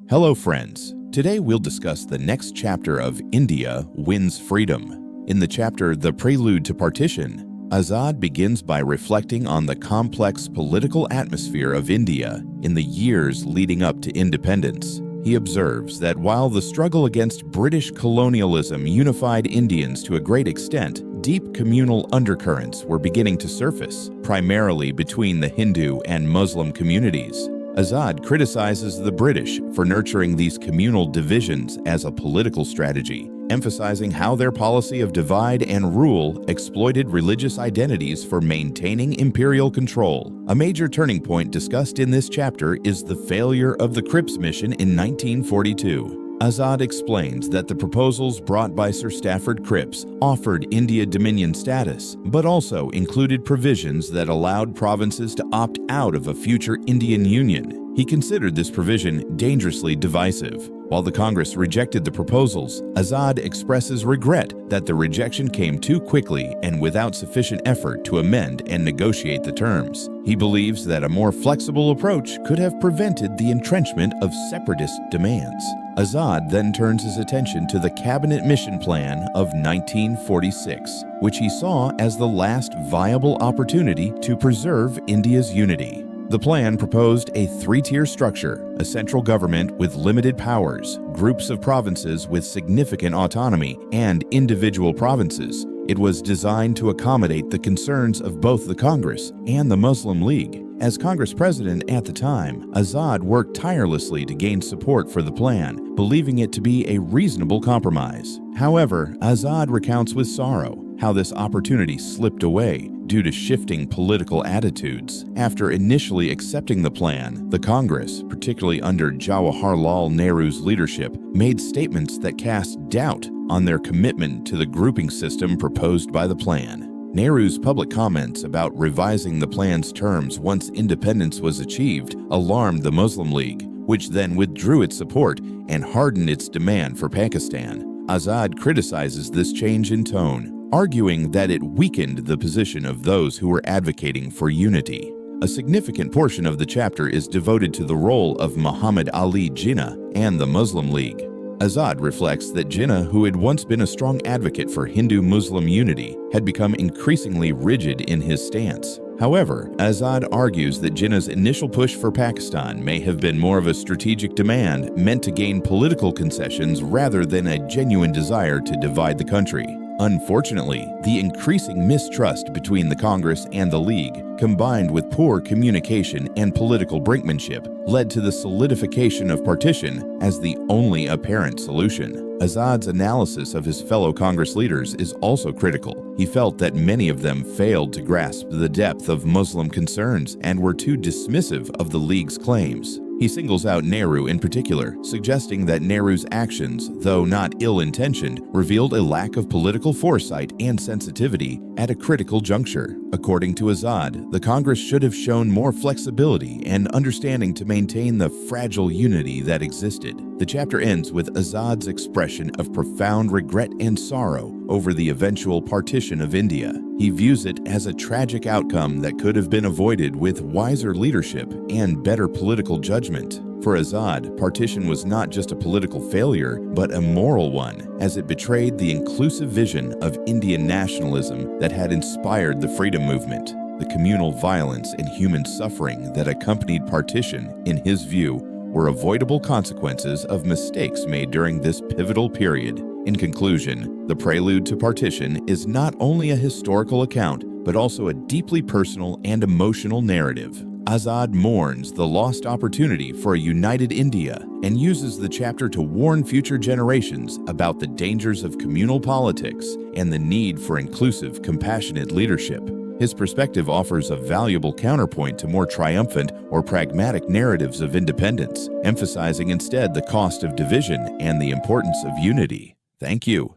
Hello friends, today we'll discuss the next chapter of India Wins Freedom. In the chapter The Prelude to Partition, Azad begins by reflecting on the complex political atmosphere of India in the years leading up to independence. He observes that while the struggle against British colonialism unified Indians to a great extent, deep communal undercurrents were beginning to surface, primarily between the Hindu and Muslim communities. Azad criticizes the British for nurturing these communal divisions as a political strategy, emphasizing how their policy of divide and rule exploited religious identities for maintaining imperial control. A major turning point discussed in this chapter is the failure of the Cripps mission in 1942. Azad explains that the proposals brought by Sir Stafford Cripps offered India Dominion status, but also included provisions that allowed provinces to opt out of a future Indian Union. He considered this provision dangerously divisive. While the Congress rejected the proposals, Azad expresses regret that the rejection came too quickly and without sufficient effort to amend and negotiate the terms. He believes that a more flexible approach could have prevented the entrenchment of separatist demands. Azad then turns his attention to the Cabinet Mission Plan of 1946, which he saw as the last viable opportunity to preserve India's unity. The plan proposed a three-tier structure, a central government with limited powers, groups of provinces with significant autonomy, and individual provinces. It was designed to accommodate the concerns of both the Congress and the Muslim League. As Congress president at the time, Azad worked tirelessly to gain support for the plan, believing it to be a reasonable compromise. However, Azad recounts with sorrow how this opportunity slipped away due to shifting political attitudes. After initially accepting the plan, the Congress, particularly under Jawaharlal Nehru's leadership, made statements that cast doubt on their commitment to the grouping system proposed by the plan. Nehru's public comments about revising the plan's terms once independence was achieved alarmed the Muslim League, which then withdrew its support and hardened its demand for Pakistan. Azad criticizes this change in tone, arguing that it weakened the position of those who were advocating for unity. A significant portion of the chapter is devoted to the role of Muhammad Ali Jinnah and the Muslim League. Azad reflects that Jinnah, who had once been a strong advocate for Hindu-Muslim unity, had become increasingly rigid in his stance. However, Azad argues that Jinnah's initial push for Pakistan may have been more of a strategic demand meant to gain political concessions rather than a genuine desire to divide the country. Unfortunately, the increasing mistrust between the Congress and the League, combined with poor communication and political brinkmanship, led to the solidification of partition as the only apparent solution. Azad's analysis of his fellow Congress leaders is also critical. He felt that many of them failed to grasp the depth of Muslim concerns and were too dismissive of the League's claims. He singles out Nehru in particular, suggesting that Nehru's actions, though not ill-intentioned, revealed a lack of political foresight and sensitivity at a critical juncture. According to Azad, the Congress should have shown more flexibility and understanding to maintain the fragile unity that existed. The chapter ends with Azad's expression of profound regret and sorrow over the eventual partition of India. He views it as a tragic outcome that could have been avoided with wiser leadership and better political judgment. For Azad, partition was not just a political failure, but a moral one, as it betrayed the inclusive vision of Indian nationalism that had inspired the freedom movement. The communal violence and human suffering that accompanied partition, in his view, were avoidable consequences of mistakes made during this pivotal period. In conclusion, The Prelude to Partition is not only a historical account, but also a deeply personal and emotional narrative. Azad mourns the lost opportunity for a united India and uses the chapter to warn future generations about the dangers of communal politics and the need for inclusive, compassionate leadership. His perspective offers a valuable counterpoint to more triumphant or pragmatic narratives of independence, emphasizing instead the cost of division and the importance of unity. Thank you.